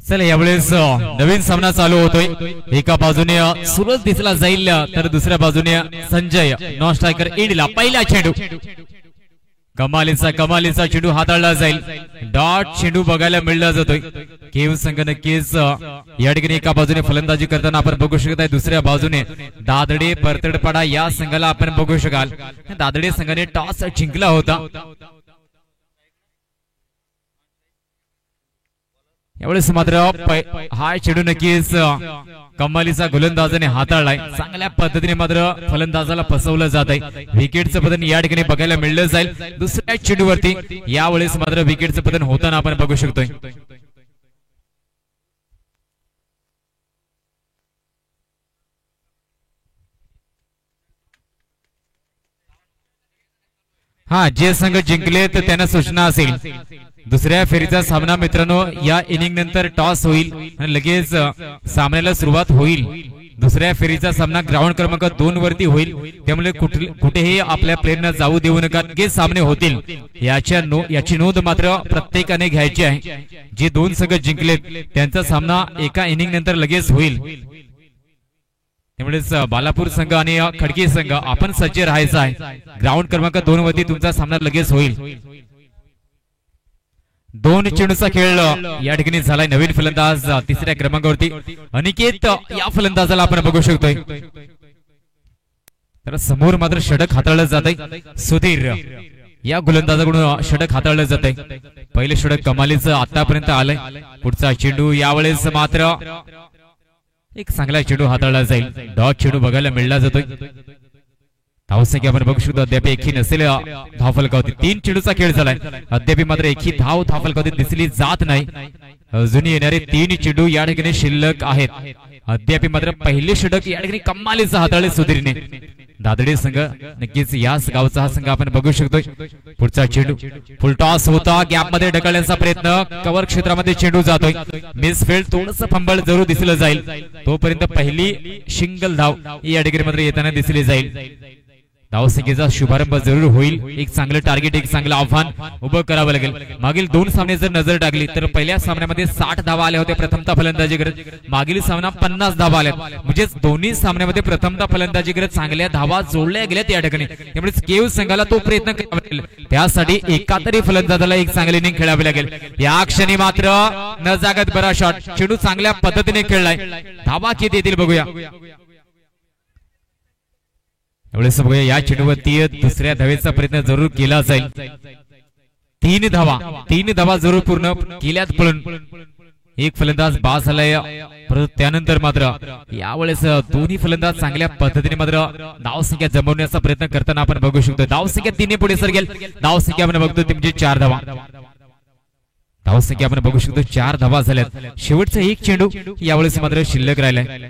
चला यावेळेस नवीन सामना चालू होतोय। एका बाजूने सूरज दिसला जाईल तर दुसऱ्या बाजूने संजय नॉन स्ट्रायकर एंडला पहिला चेंडू कमालीचा चेंडू हाताळला जाईल। डॉट चेंडू बघायला मिळला जातोय। केव संघ नक्कीच या ठिकाणी एका बाजूने फलंदाजी करताना आपण बघू शकत आहे, दुसऱ्या बाजूने दादडे परतडपाडा या संघाला आपण बघू शकाल। दादडे संघाने टॉस जिंकला होता। यावेळेस मात्र हा चेंडू नक्कीच कमालीचा गोलंदाजाने हाताळलाय। चांगल्या पद्धतीने मात्र फलंदाजाला फसवलं जात आहे। विकेटचं पतन या ठिकाणी बघायला मिळलं जाईल दुसऱ्या चेंडूवरती। यावेळेस मात्र विकेटचं पतन होताना आपण बघू शकतोय। हा जे संघ जिंकले तर त्यांना सूचना असेल दुसऱ्या फेरीचा सामना मित्रांनो या इनिंग नंतर टॉस होईल आणि लगेच सामन्याला सुरुवात होईल। दुसऱ्या फेरीचा सामना ग्राउंड क्रमांक 2 वरती होईल, त्यामुळे कुठेही आपल्या प्लेयरना जाऊ देऊ नका। जे सामने होतील याची नोंद मात्र प्रत्येकाने घ्यायची आहे। जे दोन संघ जिंकलेत त्यांचा सामना एका इनिंग नंतर लगेच होईल। त्यामुळेच बालापूर संघ आणि खडकी संघ आपण सज्ज राहायचं आहे। ग्राउंड क्रमांक 2 वरती तुमचा सामना लगेच होईल। दोन चेंडूचा खेळ या ठिकाणी झालाय। नवीन फलंदाज तिसऱ्या क्रमांकावरती अनिकेत या फलंदाजाला आपण बघू शकतोय। तर समोर मात्र षटक हाताळलं जात आहे। सुधीर या गोलंदाजाकडून षटक हाताळलं जात आहे। पहिले षटक कमालीचं आतापर्यंत आलंय। पुढचा चेंडू यावेळेस मात्र एक चांगला चेंडू हाताळला जाईल। डॉट चेंडू बघायला मिळला जातोय। धावसंख्या आपण बघू शकतो अद्याप एकही नसेल धाव फलकावरती। 3 चेंडूचा खेळ झालाय, अद्याप मात्र एकही धाव फलकावरती दिसली जात नाही। अजून येणारे 3 चेंडू या ठिकाणी शिल्लक आहेत। अद्याप मात्र पहिले षटक या ठिकाणी कमालीचं हाताळले सुधीरने। दादडे संघ नक्कीच याच गावचा हा संघ आपण बघू शकतोय। पुढचा चेंडू फुल टॉस होता, गॅप मध्ये ढकलण्याचा प्रयत्न, कव्हर क्षेत्रामध्ये चेंडू जातोय। मिस फील्ड थोडंसं फंबल जरूर दिसलं जाईल, तोपर्यंत पहिली सिंगल धाव या ठिकाणी मात्र येताना दिसली जाईल। धावसंख्येचा शुभारंभ जरूर होईल। एक चांगलं टार्गेट, एक चांगलं आव्हान उभं करावं लागेल। मागील 2 सामने जर नजर टाकली तर पहिल्या सामन्यामध्ये 60 धावा आल्या होत्या प्रथमतः फलंदाजी करत, मागील सामना 50 धावा आल्या, म्हणजे दोन्ही सामन्यामध्ये प्रथमतः फलंदाजी करत चांगल्या धावा जोडल्या गेल्यात या ठिकाणी। त्यामुळे केव संघाला तो प्रयत्न करावा लागेल, त्यासाठी एका तरी फलंदाजाला एक चांगली इनिंग खेळावी लागेल। या क्षणी मात्र न जागत बरा शॉट, चेंडू चांगल्या पद्धतीने खेळलाय। धावा किती येतील बघूया। एवढेच बघूया, या चेंडूवरती दुसऱ्या धावेचा प्रयत्न जरूर केला जाईल। 3 धावा जरूर पूर्ण केल्यात, पळून एक फलंदाज बाद झालाय। परंतु त्यानंतर मात्र यावेळेस दोन्ही फलंदाज चांगल्या पद्धतीने मात्र धावसंख्या जमवण्याचा प्रयत्न करताना आपण बघू शकतो। धावसंख्या 3 पुढे सरकेल। धावसंख्या आपण बघतो ती म्हणजे 4 धावा। धावसंख्या आपण बघू शकतो 4 धावा झाल्यात। शेवटचा एक चेंडू यावेळेस मात्र शिल्लक राहिलाय।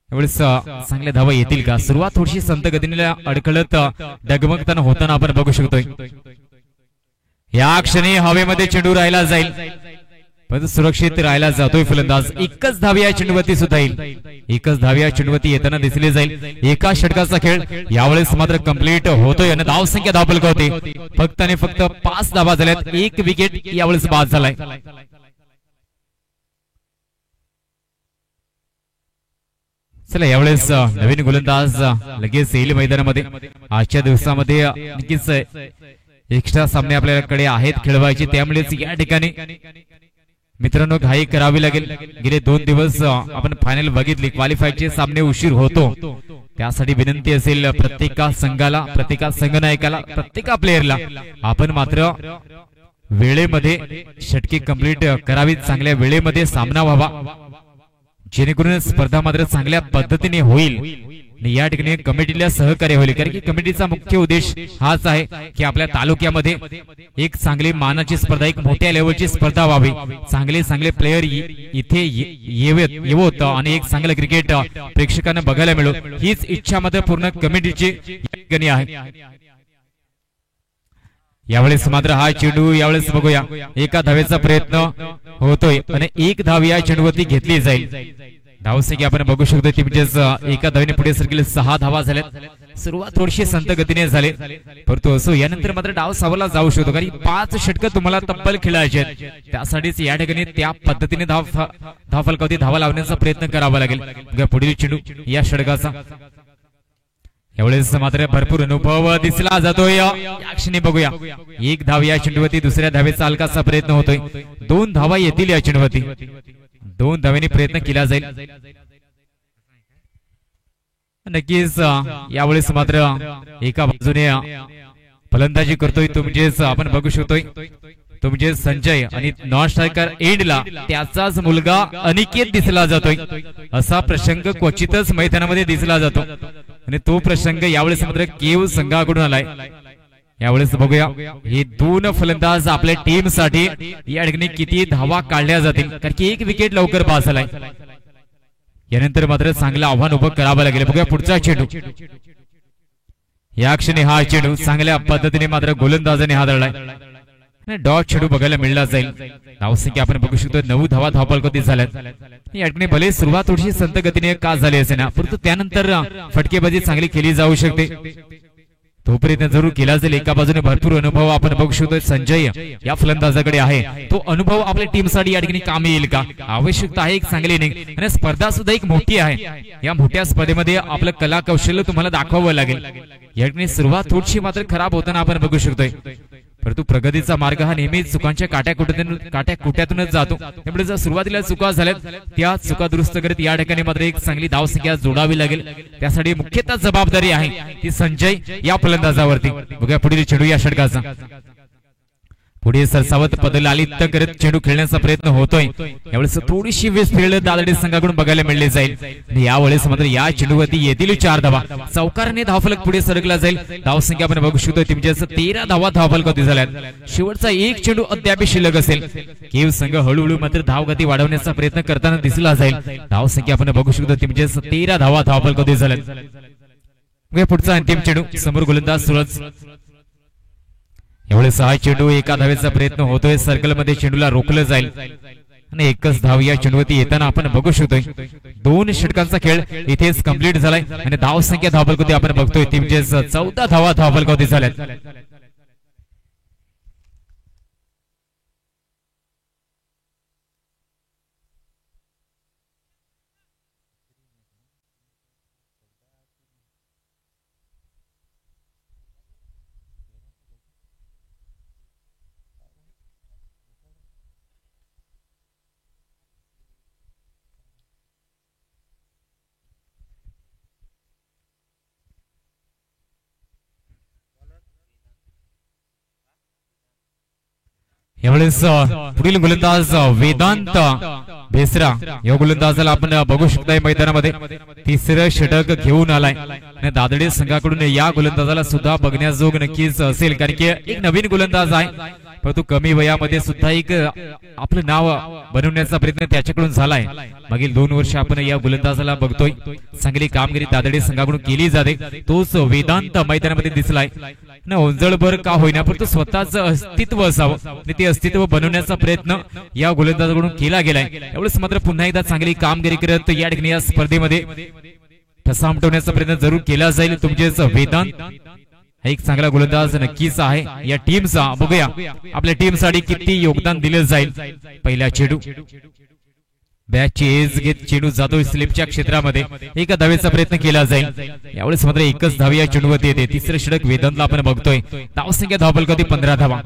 एवढेच चांगल्या धावा येतील का? सुरुवात थोडीशी संत गतीने अडखळत डगमगताना होताना आपण बघू शकतोय। या क्षणी हवेमध्ये चेंडू राहिला जाईल, पण सुरक्षित राहिला जातोय फलंदाज। एकच धाव या चेंडूवरती सुद्धा येईल, एकच धाव या चेंडूवरती येताना दिसली जाईल। एका षटकाचा खेळ यावेळेस मात्र कंप्लीट होतोय आणि धावसंख्या धावफलक होती फक्त आणि फक्त 5 धावा झाल्यात। एक विकेट यावेळेस बाद झालाय। चला यावेळेस नवीन गोलंदाज लगेच येईल मैदानामध्ये। आजच्या दिवसामध्ये नक्कीच एक्स्ट्रा सामने आपल्याकडे आहेत खेळवायचे, त्यामुळेच या ठिकाणी मित्रांनो घाई करावी लागेल। गेले 2 दिवस आपण फायनल बघितली, क्वालिफायचे सामने उशीर होतो, त्यासाठी विनंती असेल प्रत्येका संघाला, प्रत्येका संघनायकाला, प्रत्येका प्लेयरला आपण मात्र वेळेमध्ये षटके कंप्लीट करावी, चांगल्या वेळेमध्ये सामना व्हावा, जेणेकरून स्पर्धा मात्र चांगल्या पद्धतीने होईल आणि या ठिकाणी कमिटीला सहकार्य होईल। कारण की कमिटीचा मुख्य उद्देश हाच आहे की आपल्या तालुक्यामध्ये एक चांगली मानाची स्पर्धा, एक मोठ्या लेवलची स्पर्धा व्हावी, चांगले प्लेयर इथे येवोत आणि एक चांगलं क्रिकेट प्रेक्षकांना बघायला मिळो, हीच इच्छा मात्र पूर्ण कमिटीची आहे। यावेळेस मात्र हा चेंडू यावेळेस बघूया, एका धावेचा प्रयत्न होतोय आणि एक धाव या चेंडूवरती घेतली जाईल। धावसंख्या आपण बघू शकतो ती म्हणजेच एका धावेने पुढे सरकेल 6 धावा झाल्यात। सुरुवात थोडीशी संत गतीने झाली, परंतु असो यानंतर मात्र डाव सावरला जाऊ शकतो, कारण 5 षटकं तुम्हाला तब्बल खेळायचे आहेत. त्यासाठीच या ठिकाणी त्या पद्धतीने धाव फलकावरती धावा लावण्याचा प्रयत्न करावा लागेल. पुढील चेंडू या षटकाचा यावेळेस मात्र भरपूर अनुभव दिसला जातोय. या क्षणी बघूया 1 धाव या चेंडूवरती, दुसऱ्या धावेचा हलकासा प्रयत्न होतोय. 2 धावा येतील या चेंडूवरती, 2 धावांनी प्रयत्न केला जाईल. नक्कीच यावेळेस मात्र एका बाजूने फलंदाजी करतोय तुमचेच आपण बघू शकतोय तुमचे संजय, आणि नॉन स्ट्रायकर एंडला त्याचाच मुलगा अनिकेत दिसला जातोय. असा प्रसंग क्वचितच मैदानामध्ये दिसला जातो, आणि तो प्रसंग यावेळेस मात्र केव संघाकडून आलाय. यावेळेस बघूया हे 2 फलंदाज आपल्या टीम साठी या ठिकाणी किती धावा काढल्या जातील, कारण की 1 विकेट लवकर पास झालाय. यानंतर मात्र चांगलं आव्हान उभं करावं लागेल. बघूया पुढचा चेंडू. या क्षणी हा चेंडू चांगल्या पद्धतीने मात्र गोलंदाजाने हाताळलाय. डॉट चेंडू बघायला मिळला जाईल. धावसंख्या आपण बघू शकतो 9 धावा धावफलकावरती झाल्यात. या ठिकाणी भले सुरुवात थोडीशी संत गतीने का झाली असे ना, परंतु त्यानंतर फटकेबाजी चांगली केली जाऊ शकते. तो प्रयत्न जरूर केला जाईल. एका बाजूने भरपूर अनुभव आपण बघू शकतो संजय या फलंदाजाकडे आहे. तो अनुभव आपल्या टीमसाठी या ठिकाणी कामी येईल का? आवश्यकता आहे एक चांगली इनिंग, आणि स्पर्धा सुद्धा एक मोठी आहे. या मोठ्या स्पर्धेमध्ये आपलं कला कौशल्य तुम्हाला दाखवावं लागेल. या ठिकाणी सुरुवात थोडीशी मात्र खराब होताना आपण बघू शकतोय, परंतु प्रगतीचा मार्ग हा नेहमीच चुकांच्या काट्याकुट्यातूनच जातो. त्यामुळे जर सुरुवातीला चुका झाल्यात त्या चुका दुरुस्त करत या ठिकाणी मात्र एक चांगली धावसंख्या जोडावी लागेल. त्यासाठी मुख्यतः जबाबदारी आहे ती संजय या फलंदाजावरती. बघूया पुढील चेंडू या षटकाचा. पुढे सरसावत पदल आलित्य करत चेंडू खेळण्याचा प्रयत्न होतोय. यावेळेस थोडीशी वेस्ट फील्ड दादडी संघाकडून बघायला मिळली जाईल. यावेळेस मात्र या चेंडूवरती येतील 4 धावा. चौकाराने धावफलक पुढे सरकला जाईल. धावसंख्या आपण बघू शकतो टीमच्या 13 धावा धावफलकावरती झाल्यात. शेवटचा 1 चेंडू अद्याप शिल्लक असेल. केव संघ हळूहळू मात्र धावगती वाढवण्याचा प्रयत्न करताना दिसला जाईल. धावसंख्या आपण बघू शकतो टीमच्या 13 धावा धावफलकावरती झाल्यात. पुढचा अंतिम चेंडू समोर गोलंदाज सूरज. यावेळेस हा चेंडू एका धावेचा प्रयत्न होतोय. सर्कल मध्ये चेंडूला रोखलं जाईल, आणि एकच धाव या चेंडूवरती येताना आपण बघू शकतोय. 2 षटकांचा खेळ इथेच कंप्लीट झालाय, आणि धावसंख्या धावफलकावरती आपण बघतोय टीमचे 14 धावा धावफलकावरती झाल्यात. यावेळेस पुढील गोलंदाज वेदांत बेसरा या गोलंदाजाला आपण बघू शकताय मैदानामध्ये 3रं षटक घेऊन आलाय. आणि दादडे संघाकडून या गोलंदाजाला सुद्धा बघण्याजोग नक्कीच असेल, कारण की एक नवीन गोलंदाज आहे, परंतु कमी वयामध्ये सुद्धा एक आपलं नाव बनवण्याचा प्रयत्न त्याच्याकडून झालाय. मागील 2 वर्ष आपण या गोलंदाजाला बघतोय. चांगली कामगिरी दादडे संघाकडून केली जाते. तोच वेदांत मैदानामध्ये दिसलाय. ना ओंजळभर का होईना, परंतु स्वतःच अस्तित्व असावं आणि ते अस्तित्व बनवण्याचा प्रयत्न या गोलंदाजाकडून केला गेलाय. एवढंच मात्र पुन्हा एकदा चांगली कामगिरी करत या ठिकाणी या स्पर्धेमध्ये ठसा उमटवण्याचा प्रयत्न जरूर केला जाईल. तुमचेच वेदांत एक चांगला गोलंदाज नक्कीच आहे या टीमचा. बघूया आपल्या टीमसाठी किती योगदान दिलं जाईल. पहिला चेंडू बॅटची एज घेत चेंडू जातो स्लिपच्या क्षेत्रामध्ये. एका धावेचा प्रयत्न केला जाईल. यावेळेस मात्र एकच धाव या चेंडूवरती येते. 3रं षटक वेदांतला आपण बघतोय. धावसंख्या धावफलकावरती 15 धावा.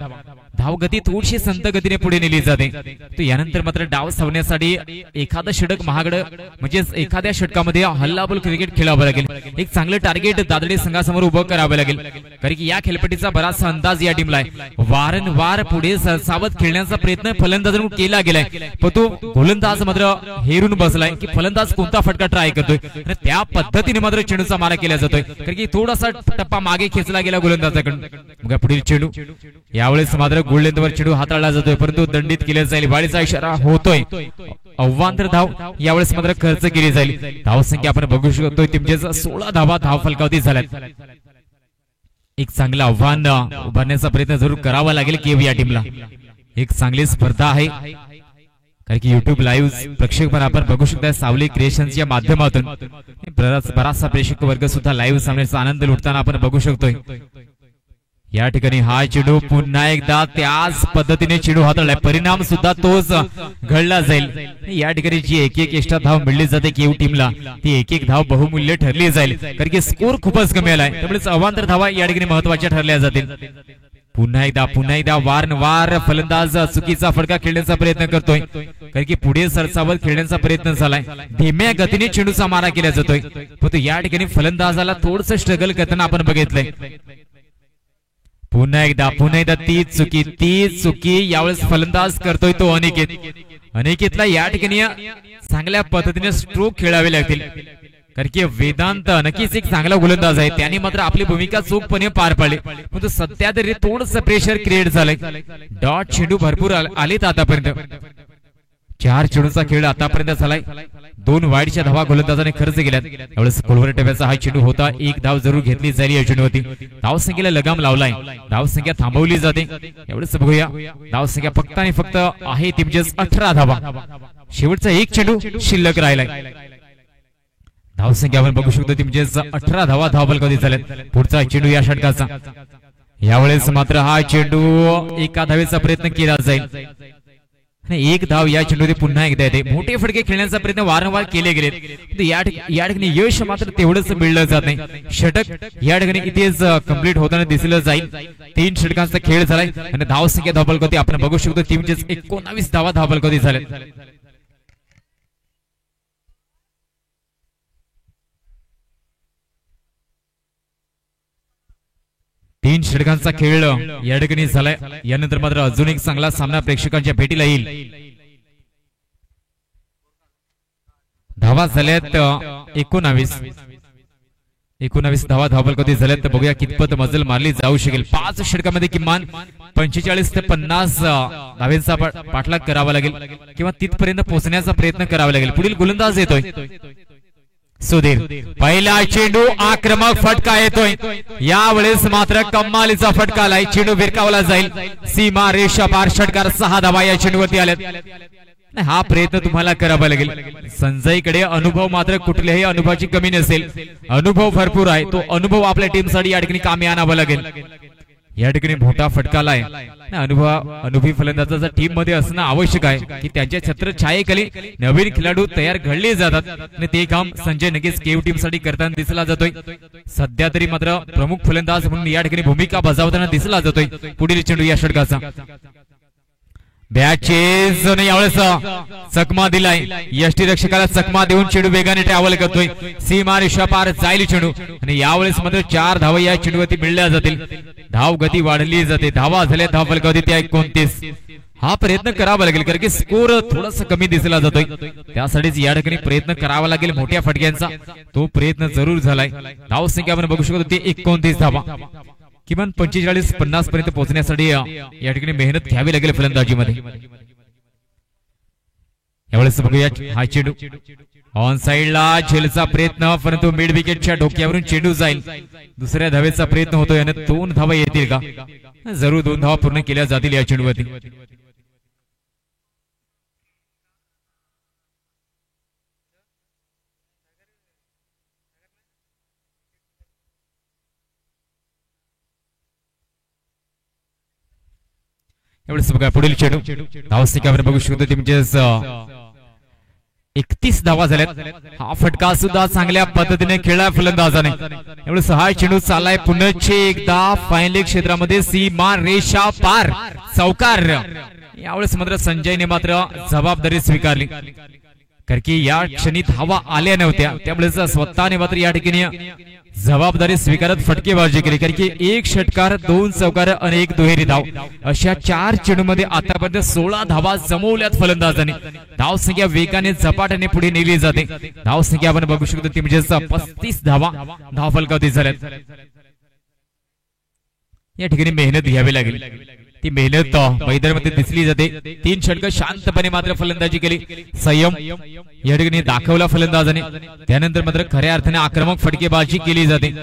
धावगती थोडीशी संत गतीने पुढे नेली जाते. तर यानंतर मात्र डाव सावण्यासाठी एखादं षटक महागड म्हणजे एखाद्या षटकामध्ये हल्लाबोल क्रिकेट खेळावं लागेल. एक चांगलं टार्गेट दादडे संघासमोर उभं करावं लागेल, कारण की या खेळपट्टीचा बराचसा अंदाज या टीमला आहे. वारंवार पुढे सावध खेळण्याचा प्रयत्न फलंदाजाकडून केला गेलाय, पण तो गोलंदाज मात्र हेरून बसलाय की फलंदाज कोणता फटका ट्राय करतोय. त्या पद्धतीने मात्र चेंडूचा मारा केला जातोय, कारण की थोडासा टप्पा मागे खेचला गेला गोलंदाजाकडून. मग पुढील चेंडू यावेळेस मात्र गोलंदाजावर चेंडू हाताळला जातोय, परंतु दंडित केला जाईल. वाढीचा इशारा होतोय. अव्वांतर धाव यावेळेस मात्र खर्च केली जाईल. धावसंख्या आपण बघू शकतो टीमच्या 16 धावा धावफलकावरती झाल्यात. एक चांगलं आव्हान उभारण्याचा प्रयत्न जरूर करावा लागेल केव या टीमला. एक चांगली स्पर्धा आहे कारण की युट्यूब लाईव्ह प्रेक्षक आपण बघू शकता सावली क्रिएशनच्या माध्यमातून बराचसा प्रेक्षक वर्ग सुद्धा लाईव्ह सामन्याचा आनंद लुटताना आपण बघू शकतोय। या ठिकाणी हा चेंडू पुन्हा एकदा त्याच पद्धतीने चेंडू हाताळलाय, परिणाम सुद्धा तोच घडला जाईल। या ठिकाणी जी एक एक्स्ट्रा धाव मिळली जाते केयू टीमला ती एक धाव बहुमूल्य ठरली जाईल, कारण की स्कोर खूपच कमी आलाय, त्यामुळे अवांतर धावा या ठिकाणी महत्वाच्या ठरल्या जातील। पुन्हा एकदा वारंवार फलंदाज चुकीचा फटका खेळण्याचा प्रयत्न करतोय, कारण की पुढे सरसावत खेळण्याचा प्रयत्न झालाय, धीम्या गतीने चेंडूचा मारा केला जातोय, परंतु या ठिकाणी फलंदाजाला थोडंसं स्ट्रगल करताना आपण बघितलंय। पुन्हा एकदा तीच चुकी यावेळेस फलंदाज करतोय तो अनिकेतला या ठिकाणी चांगल्या पद्धतीने स्ट्रोक खेळावे लागतील, कारण की वेदांत नक्कीच एक चांगला गोलंदाज आहे, त्यांनी मात्र आपली भूमिका चोखपणे पार पाडली, परंतु सध्या तरी थोडंसं प्रेशर क्रिएट झालंय। डॉट चेंडू भरपूर आलेत आतापर्यंत, 4 चेंडूचा खेळ आतापर्यंत झालाय, 2 वाईडच्या धावा गोलंदाजाने खर्च केल्यात। त्यावेळेस खोलवर टप्प्याचा हा चेंडू होता, 1 धाव जरूर घेतली जाईल या चेंडूवरती, धाव संख्येला लगाम लावलाय, धाव संख्या थांबवली जाते। एवढंच बघूया, धाव संख्या फक्त आणि फक्त आहे ती म्हणजेच 18 धावा, शेवटचा 1 चेंडू शिल्लक राहिलाय। धाव संख्या आपण बघू शकतो ती म्हणजेच 18 धावा धावफलकावधी झाल्यात। पुढचा चेंडू या षटकाचा, यावेळेस मात्र हा चेंडू एका धावेचा प्रयत्न केला जाईल, 1 धाव या चेंडूवरती पुन्हा एकदा येते। मोठे फटके खेळण्याचा प्रयत्न वारंवार केले गेलेत, या ठिकाणी यश मात्र तेवढंच मिळलं जात नाही। षटक या ठिकाणी इथेच कंप्लीट होताना दिसलं जाईल, 3 षटकांचा खेळ झालाय आणि धाव संख्या धावफलकावधी आपण बघू शकतो ती म्हणजेच 19 धावा धावफलकावधी झाल्यात। 3 षटकांचा खेळ या ठिकाणी झालाय, यानंतर मात्र अजून एक चांगला सामना प्रेक्षकांच्या भेटीला येईल। धावा झाल्यात 19 धावा धावफलकावधी झाल्यात, तर बघूया कितपत मजल मारली जाऊ शकेल। 5 षटकामध्ये किमान 45 ते 50 धावेचा पाठलाग करावा लागेल किंवा तिथपर्यंत पोहोचण्याचा प्रयत्न करावा लागेल। पुढील गोलंदाज येतोय सुधीर, पहिला चेंडू आक्रमक फटका येतोय, यावेळेस मात्र कमालीचा फटका आलाय, चेंडू भिरकावला जाईल, सीमा रेषा पार, षटकार 6 धावा या चेंडूवरती आल्यात। हा प्रयत्न तुम्हाला करावा लागेल, संजयकडे अनुभव मात्र कुठल्याही अनुभवाची कमी नसेल, अनुभव भरपूर आहे, तो अनुभव आपल्या टीमसाठी या ठिकाणी कामी आणावा लागेल। या ठिकाणी मोठा फटका आलाय, अनुभवी फलंदाजाचा टीम मध्ये असणं आवश्यक आहे की त्यांच्या छत्रछायेखाली नवीन खेळाडू तयार घडले जातात आणि ते काम संजय नक्कीच केयू टीम साठी करताना दिसला जातोय। सध्या तरी मात्र प्रमुख फलंदाज म्हणून या ठिकाणी भूमिका बजावताना दिसला जातोय। पुढील चेंडू या षटकाचा, बॅचेस यावेळेस चकमा दिलाय, यष्टीरक्षकाला चकमा देऊन चेंडू वेगाने ट्रॅव्हल करतोय, सीमा रेषा पार जाईल चेंडू आणि यावेळेस मात्र 4 धावा या चेंडूवरती मिळल्या जातील, धाव गती वाढली जाते, धावा झाल्या धावफलकावधी त्या 29। हा प्रयत्न करावा लागेल कारण की स्कोर थोडासा कमी दिसला जातोय, त्यासाठीच या ठिकाणी प्रयत्न करावा लागेल मोठ्या फटक्यांचा, तो प्रयत्न जरूर झालाय। धाव संख्या आपण बघू शकतो ती 29 धावा, किमान 45-50 पर्यंत पोहोचण्यासाठी या ठिकाणी मेहनत घ्यावी लागेल फलंदाजीमध्ये। यावेळेस बघूया हा चेंडू ऑन साइडला झेलचा प्रयत्न, परंतु मिड विकेटच्या डोक्यावरून चेंडू जाईल, दुसऱ्या धावेचा प्रयत्न होतोय आणि 2 धावा येतील का? जरूर 2 धावा पूर्ण केल्या जातील या चेंडूवरती। एवढंच बघा पुढील चेंडू, धाव संख्यावर बघू शकतो ती म्हणजेच 31 धावा झाल्यात। हा फटका सुद्धा चांगल्या पद्धतीने खेळला फलंदाजाने, एवढं 6 चेंडू चाललाय, पुन्हा एकदा फायनल क्षेत्रामध्ये सीमा रेषा पार, चौकार। यावेळेस मात्र संजयने मात्र जबाबदारी स्वीकारली, कारण की या क्षणी धावा आल्या नव्हत्या, त्यामुळे स्वतःने मात्र या ठिकाणी जबाबदारी स्वीकारत फटकेबाजी केली, कारण की 1 षटकार 2 चौकार आणि 1 दुहेरी धाव अशा 4 चेंडूमध्ये आतापर्यंत 16 धावा जमवल्यात फलंदाजांनी। धाव संख्या वेगाने झपाट्याने पुढे नेली जाते, धाव संख्या आपण बघू शकतो ती म्हणजे 35 धावा धावफलकावधी झाल्यात। या ठिकाणी मेहनत घ्यावी लागेल, ती मेहनत मैदानामध्ये दिसली जाते. 3 षटक शांतपणे मात्र फलंदाजी केली, संयम या ठिकाणी दाखवला फलंदाजाने. त्यानंतर मात्र खऱ्या अर्थाने आक्रमक फटकेबाजी केली जाते.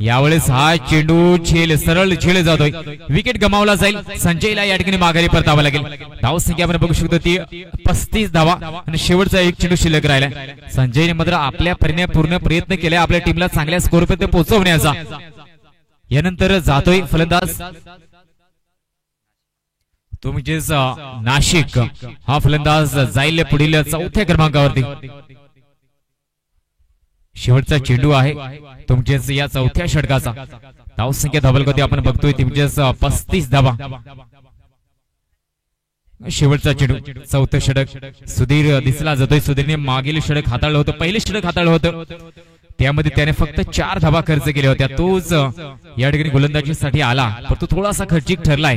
यावेळेस हा चेंडू झेल सरळ झेल जातोय, विकेट गमावला जाईल. संजयला या ठिकाणी माघारी परतावा लागेल. धावसंख्या आपण बघू शकतो ती 35 धावा आणि शेवटचा एक चेंडू शिल्लक राहिला. संजयने मात्र आपल्या परीने पूर्ण प्रयत्न केले आपल्या टीमला चांगल्या स्कोरपर्यंत पोहोचवण्याचा. यानंतर जातोय फलंदाज तो म्हणजेच नाशिक. हा फलंदाज जाईल पुढील 4थ्या क्रमांकावरती. शेवटचा चेंडू आहे तो म्हणजेच या 4थ्या षटकाचा. धावसंख्या धावलगती आपण बघतोय ती म्हणजेच 35 धावा. शेवटचा चेंडू 4थं षटक सुधीर दिसला जातोय. सुधीरने मागील षटक हाताळलं होतं, पहिले षटक हाताळलं होतं, त्यामध्ये त्याने फक्त 4 धावा खर्च केल्या होत्या. तोच या ठिकाणी गोलंदाजीसाठी आला, पण तो थोडासा खर्चिक ठरलाय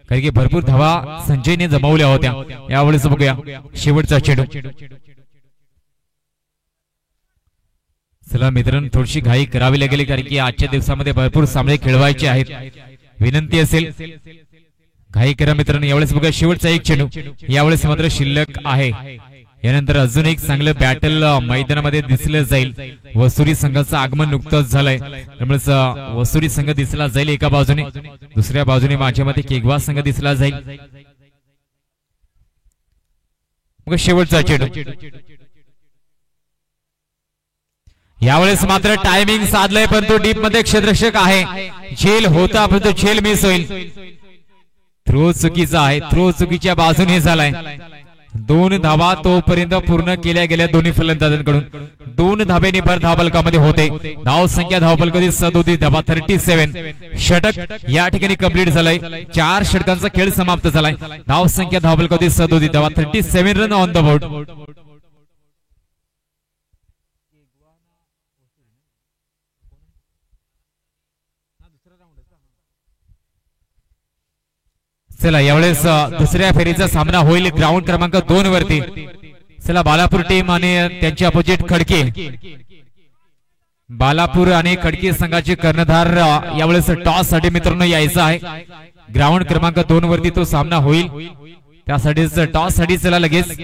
कारण की भरपूर धावा संजयने जमावल्या होत्या. यावेळेस बघूया शेवटचा चेंडू. चला मित्रांनो, थोडीशी घाई करावी लागेल कारण की आजच्या दिवसामध्ये भरपूर सामने खेळवायचे आहेत. विनंती असेल घाई करा मित्रांनो. यावेळेस बघा शेवटचा एक चेंडू यावेळेस मात्र शिल्लक आहे. यानंतर अजून एक चांगलं बॅटल मैदानामध्ये दिसलं जाईल. वसुरी संघाचं आगमन नुकतंच झालंय, त्यामुळे वसुरी संघ दिसला जाईल एका बाजूने, दुसऱ्या बाजूने माझ्या मते केगवा संघ दिसला जाईल. मग शेवटचा चेंडू यावेळेस मात्र टायमिंग साधलंय, परंतु डीप मध्ये क्षेत्ररक्षक आहे. झेल होता परंतु झेल मिस होईल. थ्रो चुकीचा आहे, थ्रो चुकीच्या बाजूने झालाय. 2 धावा तोपर्यंत पूर्ण केल्या गेल्या दोन्ही फलंदाजांकडून. 2 धाब्याने भर धावफलकामध्ये होते. धाव संख्या धावफलकामध्ये 37 धावा 37. षटक या ठिकाणी कंप्लीट झालंय. 4 षटकांचा खेळ समाप्त झालाय. धाव संख्या धावफलकामध्ये 37 धावा 37 रन ऑन द बोर्ड. चला यावेळेस दुसऱ्या फेरीचा सामना होईल ग्राउंड क्रमांक 2 वरती. चला बालापूर टीम आणि त्यांचे अपोजिट खडके. बालापूर आणि खडके संघाचे कर्णधार यावेळेस टॉस साठी मित्रांनो यायचं आहे. ग्राउंड क्रमांक 2 वरती तो सामना होईल, त्यासाठीच टॉस साठी चला लगेच.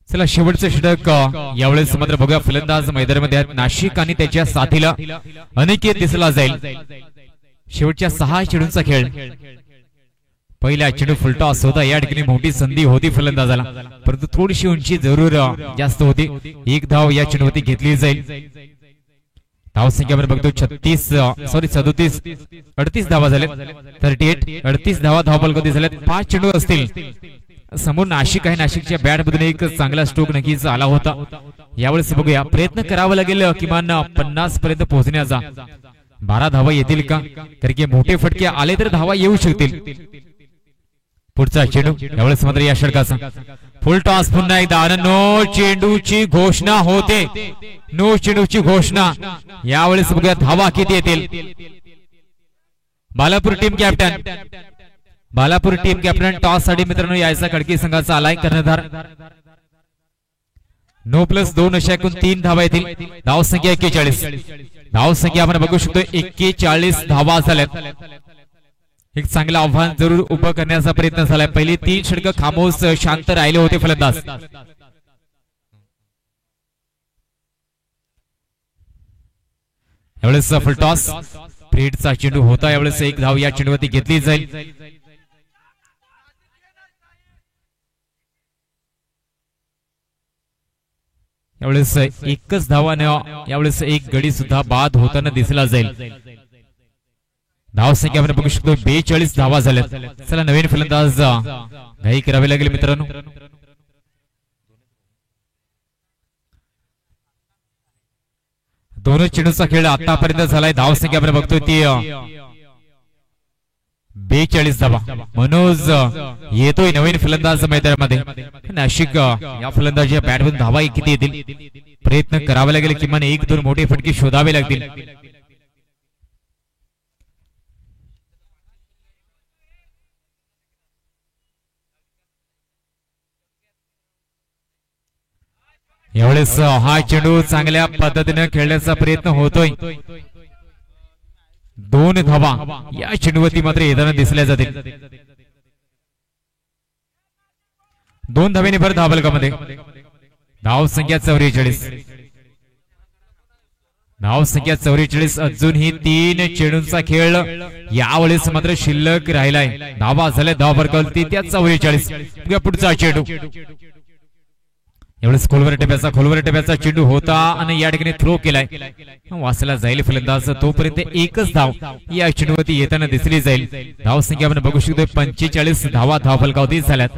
चला शेवटचं षटक यावेळेस मात्र बघूया. फलंदाज मैदानामध्ये आहेत नाशिक आणि त्याच्या साथीला अनिकेत दिसला जाईल. शेवटच्या 6 चेंडूंचा खेळ. पहिला चेंडू फुलटॉस होता, या ठिकाणी मोठी संधी होती फलंदाजाला, परंतु थोडीशी उंची जरूर जास्त होती. 1 धाव या चेंडूवरती घेतली जाईल. धावसंख्या आपण बघतो 38 धावा झाल्या. 38 धावा धावफलकामध्ये झाल्यात. 5 चेंडू असतील. समोर नाशिक आहे, नाशिकच्या बॅट मधून एक चांगला स्ट्रोक नक्कीच आला होता. यावेळेस बघूया, प्रयत्न करावा लागेल किमान 50 पर्यंत पोहोचण्याचा. 12 धावा येतील का, कारण की मोठे फटके आले तर धावा येऊ शकतील. पुढचा चेंडू यावेळेस मात्र या षटकाचा फुल टॉस. पुन्हा एकदा नो चेंडूची घोषणा होते. नो चेंडूची घोषणा. यावेळेस बघूया धावा किती येतील. बालापूर टीम कॅप्टन टॉस साठी मित्रांनो यायचा खडकी संघाचा आलाय कर्णधार. 9+2 अशा एकूण 3 धावा येतील. धाव संख्या 41. धाव संख्या आपण बघू शकतो 41 धावा झाल्यात. एक चांगलं आव्हान जरूर उभं करण्याचा प्रयत्न झालाय. पहिली 3 षटकं खामोश शांत राहिले होते फलंदाज. यावेळेस फुलटॉस. फ्रीडचा चेंडू होता. यावेळेस 1 धाव या चेंडूवरती घेतली जाईल. यावेळेस 1च धावानं यावेळेस 1 गडी सुद्धा बाद होताना दिसला जाईल. धाव संख्या आपण बघू शकतो 42 धावा झाल्यात. चला नवीन फलंदाज घाई करावी लागेल मित्रांनो. दोन चेंडूचा खेळ आतापर्यंत झालाय. धाव संख्या आपण बघतोय ती 42 धावा. मनोज येतोय नवीन फलंदाज मैदानामध्ये. नाशिक या फलंदाजीच्या बॅटमधून धावा किती येतील प्रयत्न करावा लागेल. किमान 1-2 मोठे फटके शोधावे लागतील. यावेळेस हा चेंडू चांगल्या पद्धतीने खेळण्याचा प्रयत्न होतोय. 2 धावा या चेंडूवरती मात्र येताना दिसल्या जातील. 2 धावेने भर धावलकामध्ये. धाव संख्या 44. धाव संख्या 44. अजूनही 3 चेंडूंचा खेळ यावेळेस मात्र शिल्लक राहिलाय. धावा झाल्या धाव फरकावरती त्या 44. पुढचा चेंडू एवढेच खोलवर टप्प्याचा चेंडू होता आणि या ठिकाणी थ्रो केलाय. वाचला जाईल फलंदाज. तोपर्यंत एकच धाव या चेंडूवरती येताना दिसली जाईल. धाव संख्या आपण बघू शकतो 45 धावा धाव फलकावरती झाल्यात.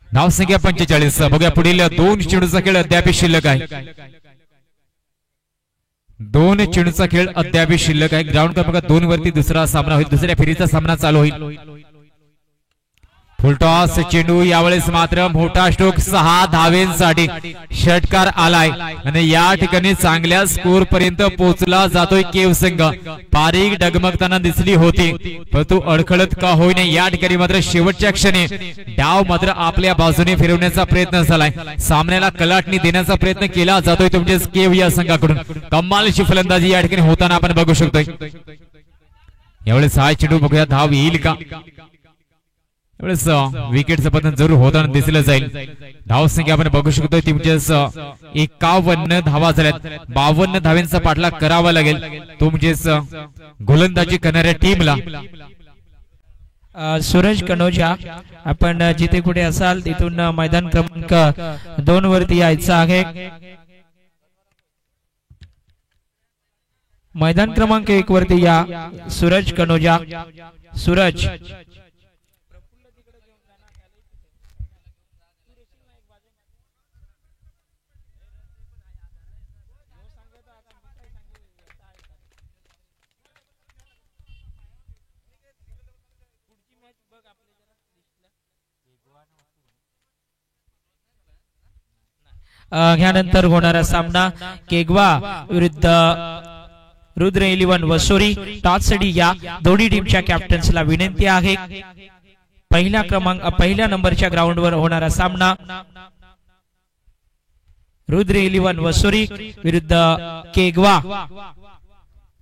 धाव संख्या 45. बघूया पुढील 2 चेंडूचा खेळ अद्याप शिल्लक आहे. 2 चेंडूचा खेळ अद्याप शिल्लक आहे. ग्राउंड क्रमांक 2 वरती दुसरा सामना होईल. दुसऱ्या फेरीचा सामना चालू होईल. फुलटॉस चेंडू यावेळेस मात्र मोठा स्ट्रोक 6 धावेंसाठी षटकार आलाय आणि या ठिकाणी चांगल्या स्कोर पर्यंत पोहोचला जातोय केव संघ. पारीख डगमगताना दिसली होती परंतु अडखळत का होईना या ठिकाणी मात्र शेवटच्या क्षणी डाव मात्र आपल्या बाजूने फिरवण्याचा प्रयत्न झालाय. सामन्याला कलाटणी देण्याचा प्रयत्न केला जातोय तुमच्या केव या संघाकडून. कमालची फलंदाजी या ठिकाणी होताना आपण बघू शकतोय. यावेळेस हा चेंडू बघूया धाव येईल का. यावेळेस विकेटचं पतन जरूर होताना दिसलं जाईल. धाव संख्या आपण बघू शकतो तुमच्याच 51 धावा झाल्यात. 52 धावांचा पाठलाग करावा लागेल तुमचेच गोलंदाजी करणाऱ्या टीमला. सूरज कनोजा आपण जिथे कुठे असाल तिथून मैदान क्रमांक 2 वरती यायचं आहे. मैदान क्रमांक 1 वरती या सूरज कनोजा. सूरज ह्यानंतर होणारा सामना केगवा विरुद्ध रुद्र 11 वसोरी. टॉससाठी या दोन्ही टीमच्या कॅप्टन्सला विनंती आहे. पहिल्या नंबरच्या ग्राउंडवर होणारा सामना रुद्र 11 वसोरी विरुद्ध केगवा.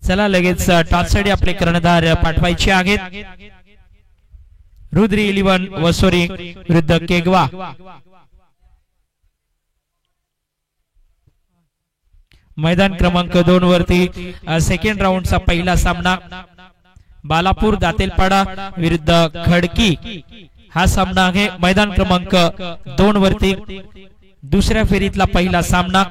चला लगेच टॉससाठी आपले कर्णधार पाठवायचे आहेत. रुद्र 11 वसोरी विरुद्ध केगवा. मैदान क्रमांक 2 वरती सेकंड राऊंडचा पहिला सामना बालापूर दातेलपाडा विरुद्ध खडकी हा सामना आहे. मैदान क्रमांक 2 वरती दुसऱ्या फेरीतला पहिला सामना.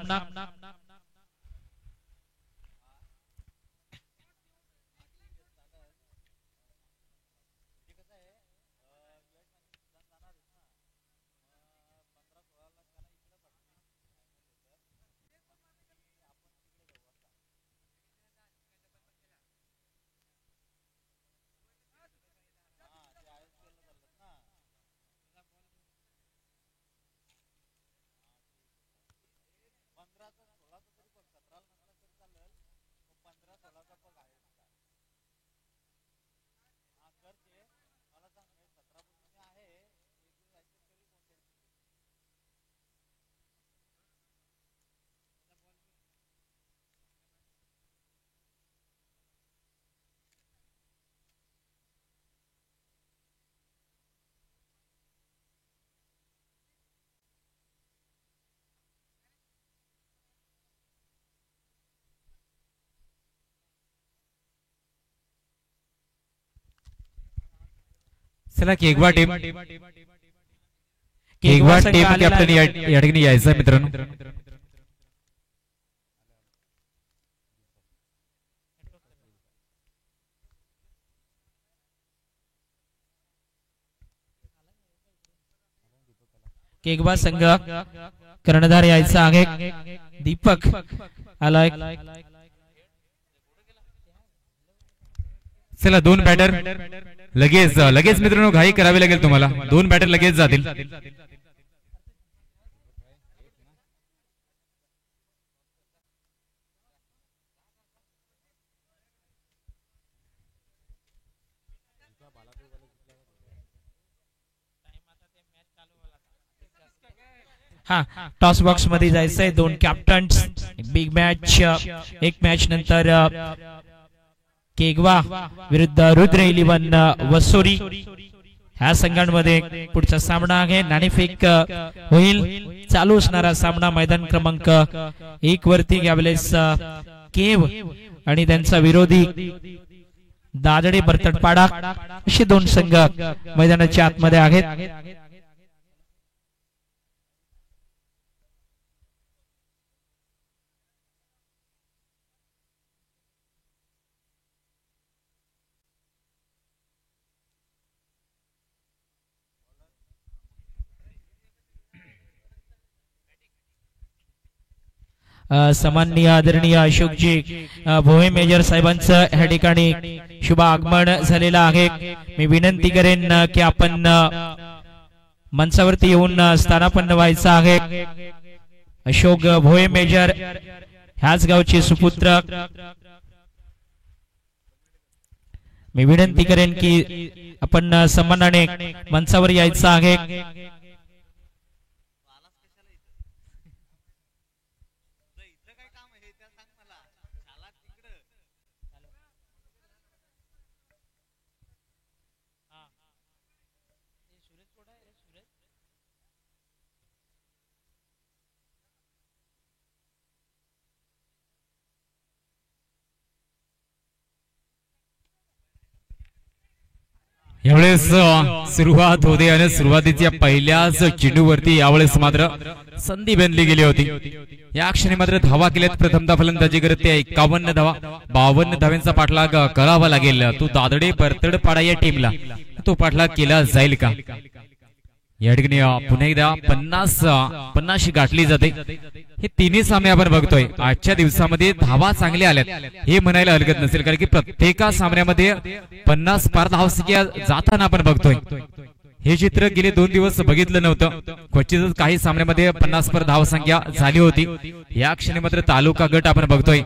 चला केगवा टीम कॅप्टन या ठिकाणी यायचं मित्रांनो. केगवा संघ कर्णधार यायचा आहे दीपक आलाय. चला दोन बॅटर लगेच लगेच मित्रांनो घाई करावी लागेल तुम्हाला. दोन बॅटर लगेच जातील. हा टॉस बॉक्स मध्ये जायचंय. दोन कॅप्टन्स बिग मॅच. एक मॅच नंतर केगवा विरुद्ध रुद्र 11 वसोरी ह्या संघांमध्ये पुढचा सामना आहे. नाणेफेक होईल. चालू असणारा सामना मैदान क्रमांक 1 वरती यावेळेस केव आणि त्यांचा विरोधी दादडे बरतडपाडा असे दोन संघ मैदानाच्या आतमध्ये आहेत. सामान्य आदरणीय अशोकजी भोये मेजर साहेबांचं ह्या ठिकाणी शुभ आगमन झालेलं आहे. मी विनंती करेन की आपण मंचावरती येऊन स्थानापन्न व्हायचं आहे. अशोक भोये मेजर ह्याच गावचे सुपुत्र. मी विनंती करेन की आपण सन्मानाने मंचावर यायचं आहे. यावेळेस सुरुवात होते आणि सुरुवातीच्या पहिल्याच चेंडूवरती यावेळेस मात्र संधी बनली गेली होती. या क्षणी मात्र धावा केल्यात. प्रथमतः फलंदाजी करते 51 धावा. 52 धाव्यांचा पाठलाग करावा लागेल. तो दादडे बरतडपाडा या टीमला तो पाठलाग केला जाईल का? या ठिकाणी पुन्हा एकदा 50 गाठली जाते. हे तिन्ही सामने आपण बघतोय. आजच्या दिवसामध्ये धावा चांगल्या आल्यात हे म्हणायला हरकत नसेल, कारण की प्रत्येक सामन्यामध्ये 50 पार धावसंख्या जाताना आपण बघतोय. हे चित्र गेले 2 दिवस बघितलं नव्हतं. क्वचितच काही सामन्यामध्ये 50 पार धावसंख्या झाली होती. या क्षणी मात्र तालुका गट आपण बघतोय.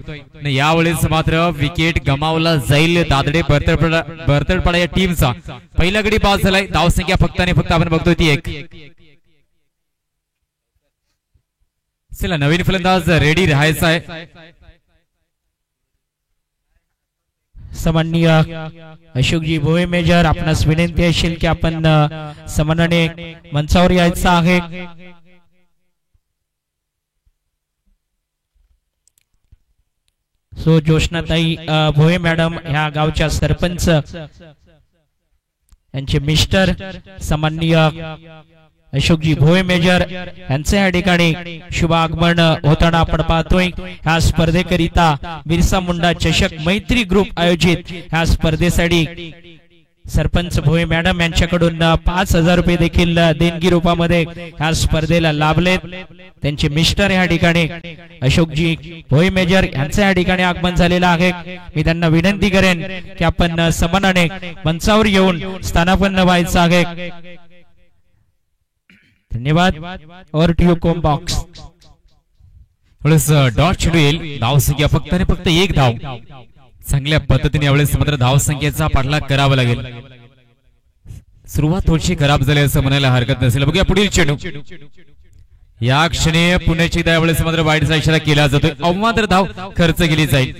यावेळेस मात्र विकेट गमावला जाईल दादडे बरतडपाडा या टीमचा. पहिला गडी पास झालाय. धावसंख्या फक्त आणि फक्त आपण बघतोय ती 1. चला नवीन फलंदाज रेडी राहायचा आहे. सामान्य अशोकजी भोये मेजर आपणास विनंती असेल की आपण सन्मानाने मंचावर यायचं आहे. सो जोशनाताई भोये मॅडम ह्या गावच्या सरपंच यांचे मिस्टर सामान्य अशोकजी भोये मेजर यांचे या ठिकाणी शुभ आगमन होताना आपण पाहतोय. ह्या स्पर्धेकरिता बिरसा मुंडा चषक मैत्री ग्रुप आयोजित ह्या स्पर्धेसाठी सरपंच भोये मॅडम यांच्याकडून 5,000 रुपये देखील देणगी रूपामध्ये ह्या स्पर्धेला लाभलेत. त्यांचे मिस्टर या ठिकाणी अशोकजी भोये मेजर यांचे या ठिकाणी आगमन झालेलं आहे. मी त्यांना विनंती करेन की आपण सन्मानाने मंचावर येऊन स्थानापन्न व्हायचं आहे. धन्यवाद. और टीओ कॉम बॉक्स डॉट चेंडू येईल. धावसंख्या फक्त आणि फक्त 1 धाव. चांगल्या पद्धतीने यावेळेस मात्र धावसंख्येचा पाठलाग करावा लागेल. सुरुवात थोडीशी खराब झाली असं म्हणायला हरकत नसेल. बघूया पुढील चेंडू. या क्षणी पुण्याची त्यावेळेस मात्र वाईटचा इशारा केला जातोय. अवमात्र धाव खर्च केली जाईल.